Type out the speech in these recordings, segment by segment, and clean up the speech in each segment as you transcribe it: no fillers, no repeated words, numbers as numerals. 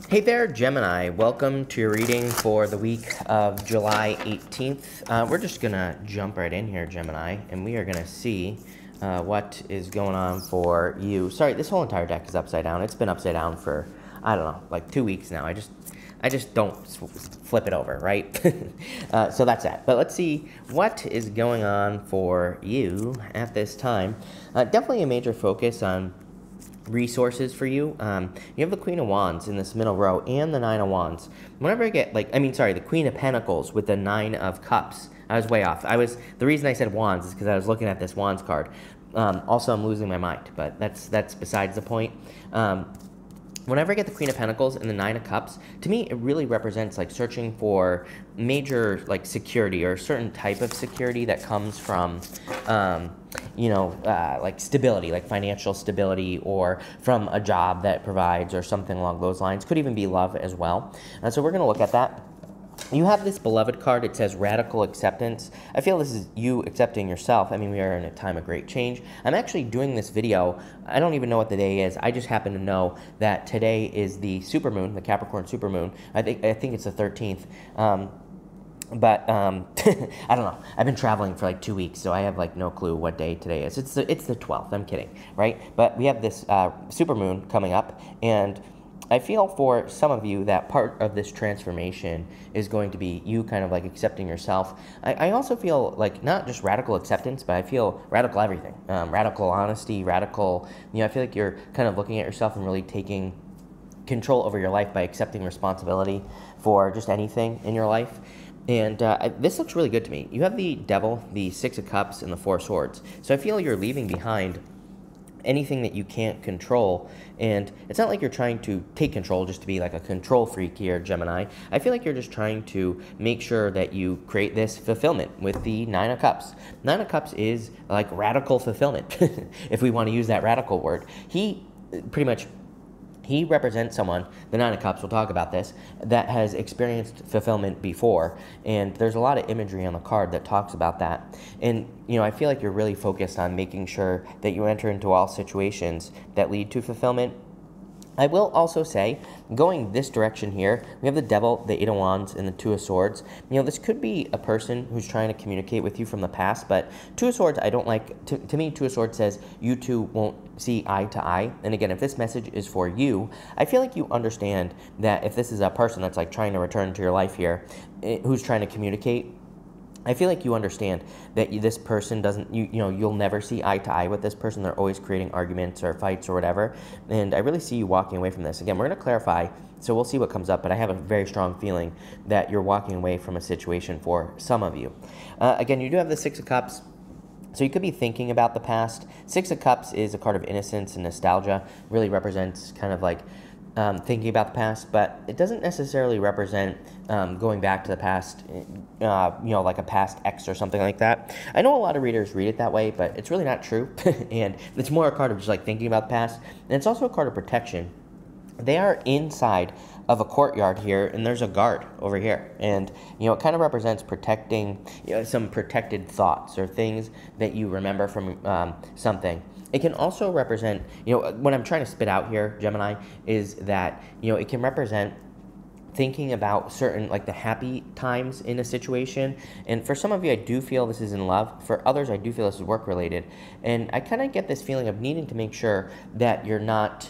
Hey there, Gemini. Welcome to your reading for the week of July 18th. We're just going to jump right in here, Gemini, and we are going to see what is going on for you. Sorry, this whole entire deck is upside down. It's been upside down for, I don't know, like 2 weeks now. I just don't flip it over, right? So that's that. But let's see what is going on for you at this time. Definitely a major focus on resources for you. You have the Queen of Wands in this middle row and the Nine of Wands. Whenever I get the Queen of Pentacles with the Nine of Cups. I was way off. The reason I said Wands is because I was looking at this Wands card. Also, I'm losing my mind, but that's besides the point. Whenever I get the Queen of Pentacles and the Nine of Cups, to me, it really represents like searching for major like security or a certain type of security that comes from, like stability, like financial stability, or from a job that provides or something along those lines. Could even be love as well. So we're going to look at that. You have this beloved card. It says radical acceptance. I feel this is you accepting yourself. I mean, we are in a time of great change. I'm actually doing this video. I don't even know what the day is. I just happen to know that today is the supermoon, the Capricorn supermoon. I think it's the 13th. But I don't know. I've been traveling for like 2 weeks, so I have like no clue what day today is. It's the 12th. I'm kidding, right? But we have this supermoon coming up, and I feel for some of you that part of this transformation is going to be you kind of like accepting yourself. I also feel like not just radical acceptance, but I feel radical everything. Radical honesty, radical, I feel like you're kind of looking at yourself and really taking control over your life by accepting responsibility for just anything in your life. And this looks really good to me. You have the Devil, the Six of Cups, and the Four of Swords. So I feel you're leaving behind anything that you can't control, and it's not like you're trying to take control just to be like a control freak here, Gemini. I feel like you're just trying to make sure that you create this fulfillment with the Nine of Cups. Nine of Cups is like radical fulfillment, if we want to use that radical word. He represents someone, the Nine of Cups, we'll talk about this, that has experienced fulfillment before. And there's a lot of imagery on the card that talks about that. And, I feel like you're really focused on making sure that you enter into all situations that lead to fulfillment. I will also say, going this direction here, we have the Devil, the Eight of Wands, and the Two of Swords. This could be a person who's trying to communicate with you from the past, but Two of Swords, I don't like. To me, Two of Swords says you two won't see eye to eye. And again, if this message is for you, I feel like you understand that if this is a person that's like trying to return to your life here, who's trying to communicate, I feel like you understand that this person doesn't, you'll never see eye to eye with this person. They're always creating arguments or fights or whatever. And I really see you walking away from this. Again, we're going to clarify, so we'll see what comes up, but I have a very strong feeling that you're walking away from a situation for some of you. Again, you do have the Six of Cups. So you could be thinking about the past. Six of Cups is a card of innocence and nostalgia. Really represents kind of like thinking about the past, but it doesn't necessarily represent going back to the past, like a past ex or something like that. I know a lot of readers read it that way, but it's really not true. And it's more a card of just like thinking about the past. And it's also a card of protection. They are inside of a courtyard here, and there's a guard over here. And, it kind of represents protecting, some protected thoughts or things that you remember from something. It can also represent, what I'm trying to spit out here, Gemini, is that, it can represent thinking about certain, like the happy times in a situation. And for some of you, I do feel this is in love. For others, I do feel this is work-related. And I kind of get this feeling of needing to make sure that you're not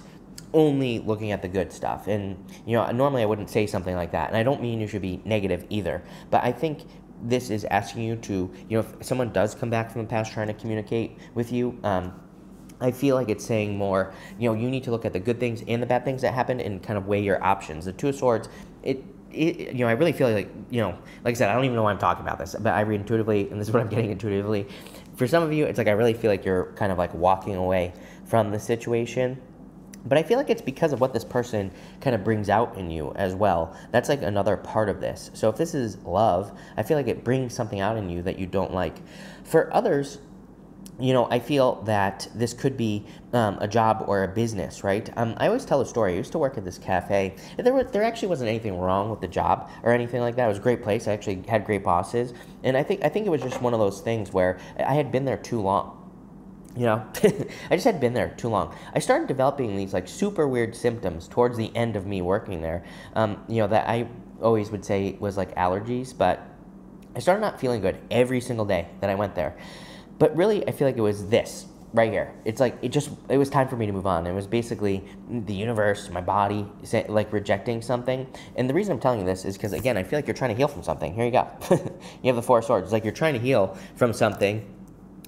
only looking at the good stuff. And, normally I wouldn't say something like that. And I don't mean you should be negative either. But I think this is asking you to, if someone does come back from the past trying to communicate with you, I feel like it's saying more, you need to look at the good things and the bad things that happened and kind of weigh your options. The Two of Swords, I really feel like, like I said, I don't even know why I'm talking about this, but I read intuitively, and this is what I'm getting intuitively. For some of you, it's like I really feel like you're kind of like walking away from the situation. But I feel like it's because of what this person kind of brings out in you as well. That's like another part of this. So if this is love, I feel like it brings something out in you that you don't like. For others, I feel that this could be a job or a business, right? I always tell a story. I used to work at this cafe. There actually wasn't anything wrong with the job or anything like that. It was a great place. I actually had great bosses. And I think it was just one of those things where I had been there too long. you know, I just had been there too long. I started developing these like super weird symptoms towards the end of me working there, you know, that I always would say was like allergies, but I started not feeling good every single day that I went there. But really, I feel like it was this right here. It's like, it was time for me to move on. It was basically the universe, my body, like rejecting something. And the reason I'm telling you this is because, again, I feel like you're trying to heal from something. Here you go. You have the Four of Swords. It's like you're trying to heal from something.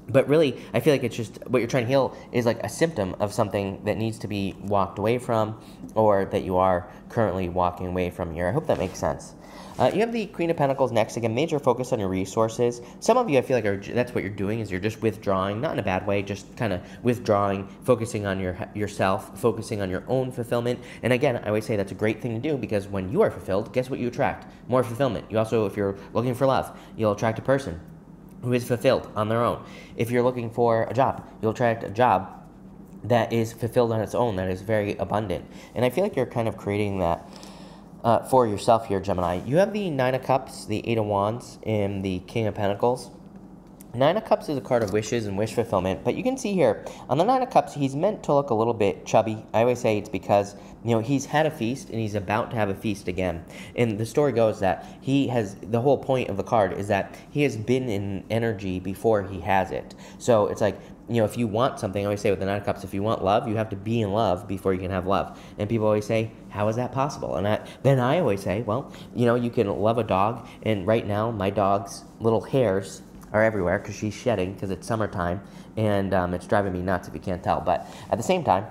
But really, I feel like it's just what you're trying to heal is like a symptom of something that needs to be walked away from, or that you are currently walking away from here. I hope that makes sense. You have the Queen of Pentacles next. Again, major focus on your resources. Some of you, I feel like, that's what you're doing, is you're just withdrawing, not in a bad way, just kind of withdrawing, focusing on yourself, focusing on your own fulfillment. And again, I always say that's a great thing to do, because when you are fulfilled, guess what you attract? More fulfillment. You also, if you're looking for love, you'll attract a person who is fulfilled on their own. If you're looking for a job, you'll attract a job that is fulfilled on its own, that is very abundant. And I feel like you're kind of creating that for yourself here, Gemini. You have the Nine of Cups, the Eight of Wands, and the King of Pentacles. Nine of Cups is a card of wishes and wish fulfillment, but you can see here, on the Nine of Cups, he's meant to look a little bit chubby. I always say it's because, you know, he's had a feast and he's about to have a feast again. And the story goes that the whole point of the card is that he has been in energy before he has it. So it's like, you know, if you want something, I always say with the Nine of Cups, if you want love, you have to be in love before you can have love. And people always say, how is that possible? And then I always say, well, you know, you can love a dog, and right now my dog's little hairs are everywhere because she's shedding because it's summertime, and it's driving me nuts if you can't tell. But at the same time,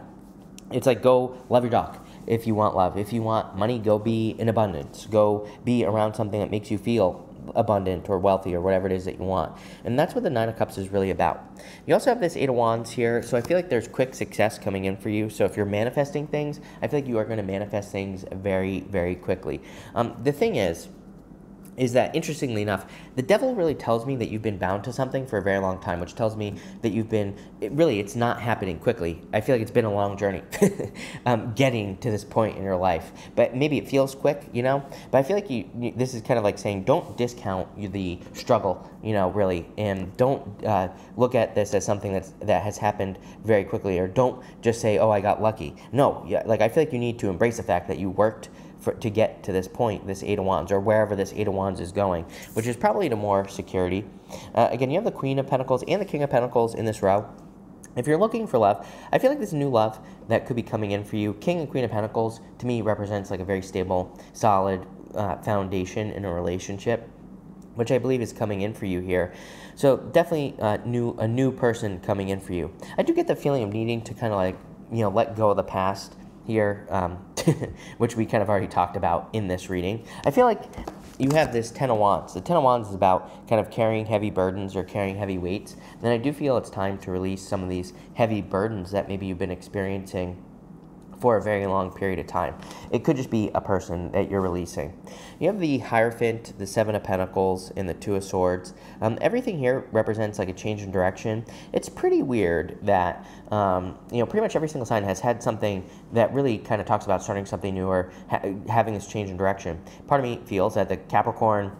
it's like, go love your dog if you want love. If you want money, go be in abundance. Go be around something that makes you feel abundant or wealthy or whatever it is that you want. And that's what the Nine of Cups is really about. You also have this Eight of Wands here, so I feel like there's quick success coming in for you. So if you're manifesting things, I feel like you are going to manifest things very, very quickly. The thing is that, interestingly enough, the devil really tells me that you've been bound to something for a very long time, which tells me that it's not happening quickly. I feel like it's been a long journey getting to this point in your life. But maybe it feels quick, you know? But I feel like this is kind of like saying, don't discount the struggle, you know, really. And don't look at this as something that has happened very quickly. Or don't just say, oh, I got lucky. No, like I feel like you need to embrace the fact that you worked to get to this point, this Eight of Wands, or wherever this Eight of Wands is going, which is probably to more security. Again, you have the Queen of Pentacles and the King of Pentacles in this row. If you're looking for love, I feel like this new love that could be coming in for you, King and Queen of Pentacles, to me represents like a very stable, solid foundation in a relationship, which I believe is coming in for you here. So definitely a new person coming in for you. I do get the feeling of needing to kind of like, you know, let go of the past here, which we kind of already talked about in this reading. I feel like you have this Ten of Wands. The Ten of Wands is about kind of carrying heavy burdens or carrying heavy weights. Then I do feel it's time to release some of these heavy burdens that maybe you've been experiencing for a very long period of time. It could just be a person that you're releasing. You have the Hierophant, the Seven of Pentacles, and the Two of Swords. Everything here represents like a change in direction. It's pretty weird that, you know, pretty much every single sign has had something that really kind of talks about starting something new or having this change in direction. Part of me feels that the Capricorn,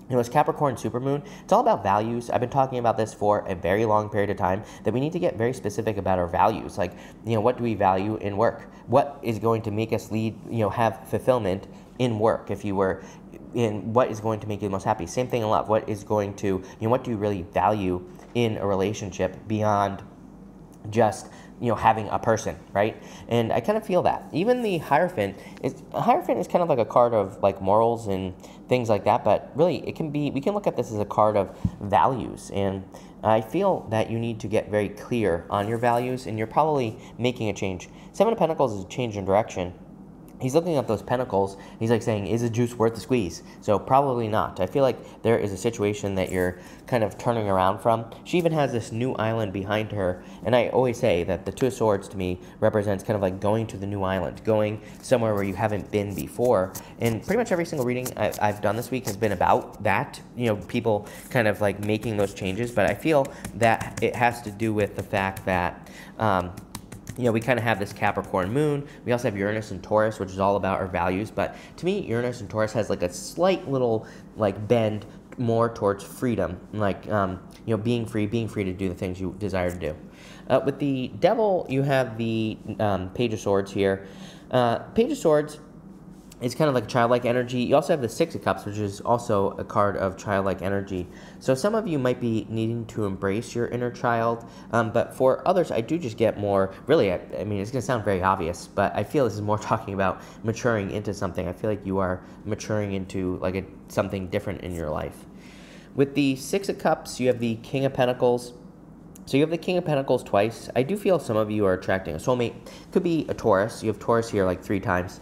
you know, it's Capricorn supermoon. It's all about values. I've been talking about this for a very long period of time, that we need to get very specific about our values. Like, you know, what do we value in work? What is going to make us have fulfillment in work? If you were in, what is going to make you the most happy? Same thing in love. What is going to, you know, what do you really value in a relationship beyond just, you know, having a person, right? And I kind of feel that. Even the Hierophant is kind of like a card of like morals and things like that, but really we can look at this as a card of values. And I feel that you need to get very clear on your values, and you're probably making a change. Seven of Pentacles is a change in direction. He's looking at those pentacles. He's like saying, is the juice worth the squeeze? So probably not. I feel like there is a situation that you're kind of turning around from. She even has this new island behind her. And I always say that the Two of Swords to me represents kind of like going to the new island, going somewhere where you haven't been before. And pretty much every single reading I've done this week has been about that, you know, people kind of like making those changes. But I feel that it has to do with the fact that, you know, we kind of have this Capricorn moon. We also have Uranus and Taurus, which is all about our values. But to me, Uranus and Taurus has like a slight little like bend more towards freedom, like, you know, being free to do the things you desire to do. With the Devil, you have the Page of Swords here. Page of Swords is kind of like childlike energy. You also have the Six of Cups, which is also a card of childlike energy. So some of you might be needing to embrace your inner child, but for others, I do just get more, really, I mean, it's going to sound very obvious, but I feel this is more talking about maturing into something. I feel like you are maturing into like something different in your life. With the Six of Cups, you have the King of Pentacles. So you have the King of Pentacles twice. I do feel some of you are attracting a soulmate. Could be a Taurus. You have Taurus here like 3 times.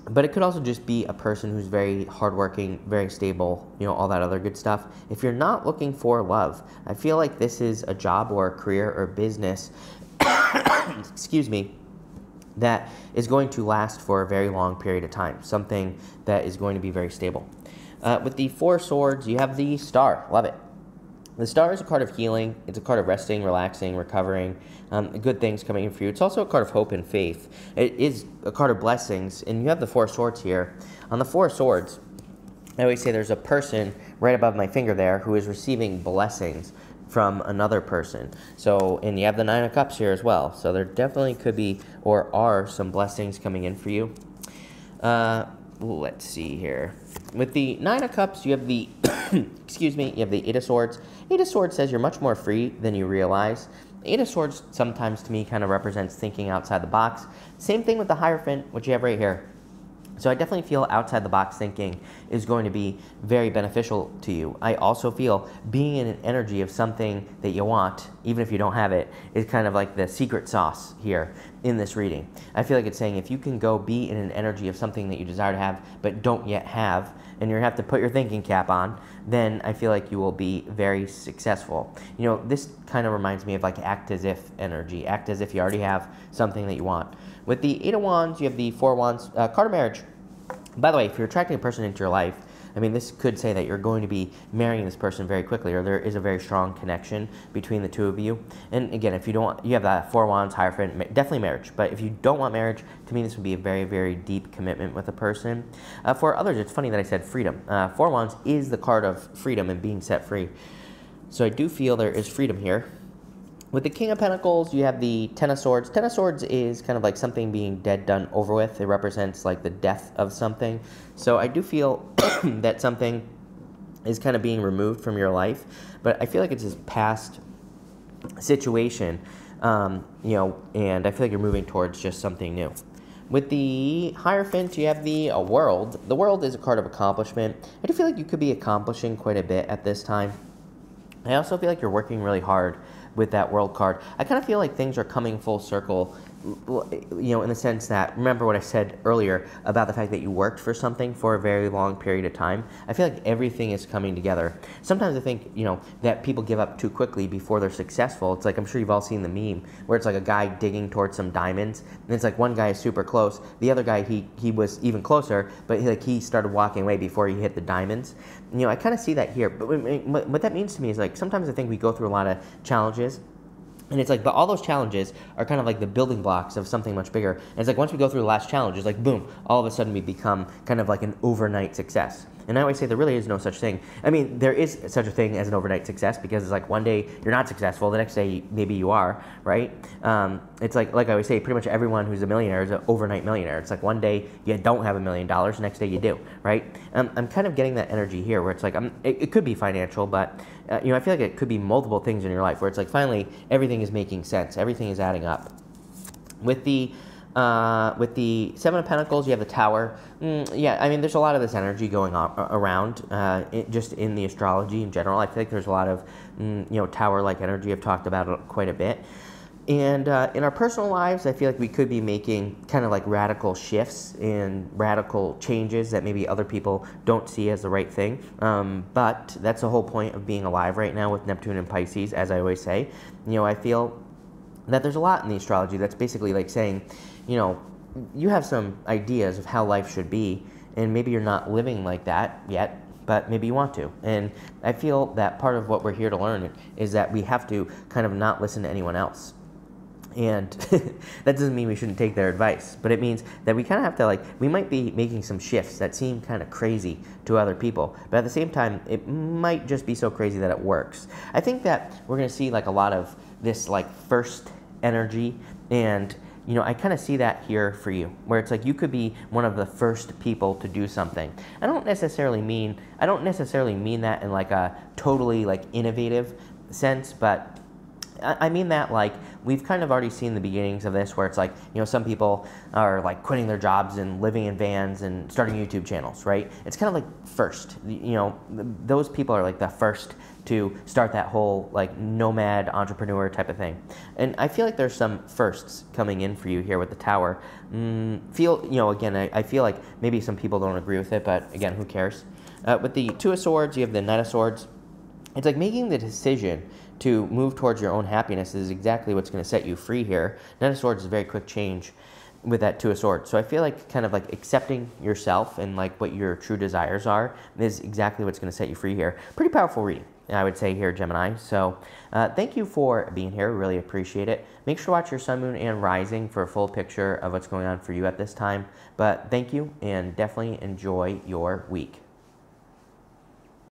But it could also just be a person who's very hardworking, very stable, you know, all that other good stuff. If you're not looking for love, I feel like this is a job or a career or business, excuse me, that is going to last for a very long period of time. Something that is going to be very stable. With the Four of Swords, you have the Star. Love it. The Star is a card of healing. It's a card of resting, relaxing, recovering, good things coming in for you. It's also a card of hope and faith. It is a card of blessings, and you have the Four of Swords here. On the Four of Swords, I always say there's a person right above my finger there who is receiving blessings from another person. So, and you have the Nine of Cups here as well. So there definitely could be or are some blessings coming in for you. Let's see here. With the Nine of Cups, you have the, excuse me, you have the Eight of Swords. Eight of Swords says you're much more free than you realize. Eight of Swords sometimes to me kind of represents thinking outside the box. Same thing with the Hierophant, which you have right here. So I definitely feel outside the box thinking is going to be very beneficial to you. I also feel being in an energy of something that you want, even if you don't have it, is kind of like the secret sauce here in this reading. I feel like it's saying if you can go be in an energy of something that you desire to have but don't yet have, and you have to put your thinking cap on, then I feel like you will be very successful. You know, this kind of reminds me of like act as if energy. Act as if you already have something that you want. With the Eight of Wands, you have the Four of Wands, card of marriage. By the way, if you're attracting a person into your life, I mean, this could say that you're going to be marrying this person very quickly, or there is a very strong connection between the two of you. And again, if you don't want, you have that Four of Wands, Hierophant, definitely marriage. But if you don't want marriage, to me, this would be a very, very deep commitment with a person. For others, it's funny that I said freedom. Four of Wands is the card of freedom and being set free. So I do feel there is freedom here. With the King of Pentacles, you have the Ten of Swords. Ten of Swords is kind of like something being dead, done, over with. It represents like the death of something. So I do feel that something is kind of being removed from your life, but I feel like it's this past situation, you know, and I feel like you're moving towards just something new. With the Hierophant, you have the World. The World is a card of accomplishment. I do feel like you could be accomplishing quite a bit at this time. I also feel like you're working really hard with that World card. I kind of feel like things are coming full circle, you know, in the sense that, remember what I said earlier about the fact that you worked for something for a very long period of time? I feel like everything is coming together. Sometimes I think, you know, that people give up too quickly before they're successful. It's like, I'm sure you've all seen the meme where it's like a guy digging towards some diamonds, and it's like one guy is super close, the other guy, he was even closer, but he started walking away before he hit the diamonds. You know, I kind of see that here, but what that means to me is like, sometimes I think we go through a lot of challenges, and it's like, but all those challenges are kind of like the building blocks of something much bigger. And it's like, once we go through the last challenge, it's like, boom, all of a sudden we become kind of like an overnight success. And I always say there really is no such thing. I mean, there is such a thing as an overnight success, because it's like one day you're not successful, the next day maybe you are, right? It's like I always say, pretty much everyone who's a millionaire is an overnight millionaire. It's like one day you don't have $1 million, the next day you do, right? I'm kind of getting that energy here where it's like, it could be financial, but you know, I feel like it could be multiple things in your life where it's like finally everything is making sense, everything is adding up. With the Seven of Pentacles, you have the Tower. Yeah, I mean, there's a lot of this energy going on around, just in the astrology in general. I feel like there's a lot of, you know, Tower-like energy. I've talked about it quite a bit. And in our personal lives, I feel like we could be making kind of like radical shifts and radical changes that maybe other people don't see as the right thing. But that's the whole point of being alive right now with Neptune and Pisces, as I always say. You know, I feel that there's a lot in the astrology that's basically like saying, you know, you have some ideas of how life should be, and maybe you're not living like that yet, but maybe you want to. And I feel that part of what we're here to learn is that we have to kind of not listen to anyone else. And that doesn't mean we shouldn't take their advice, but it means that we kind of have to, like, we might be making some shifts that seem kind of crazy to other people, but at the same time, it might just be so crazy that it works. I think that we're going to see like a lot of this like first energy, and you know, I kind of see that here for you, where it's like you could be one of the first people to do something. I don't necessarily mean that in like a totally like innovative sense, but I mean that like we've kind of already seen the beginnings of this, where it's like, you know, some people are like quitting their jobs and living in vans and starting YouTube channels, right? It's kind of like first, you know, those people are like the first to start that whole like nomad entrepreneur type of thing. And I feel like there's some firsts coming in for you here with the Tower. You know, again, I feel like maybe some people don't agree with it, but again, who cares? With the Two of Swords, you have the Knight of Swords. It's like making the decision to move towards your own happiness is exactly what's going to set you free here. Knight of Swords is a very quick change with that Two of Swords. So I feel like kind of like accepting yourself and like what your true desires are is exactly what's going to set you free here. Pretty powerful reading, I would say here, Gemini. So thank you for being here. Really appreciate it. Make sure to watch your sun, moon, and rising for a full picture of what's going on for you at this time. But thank you, and definitely enjoy your week.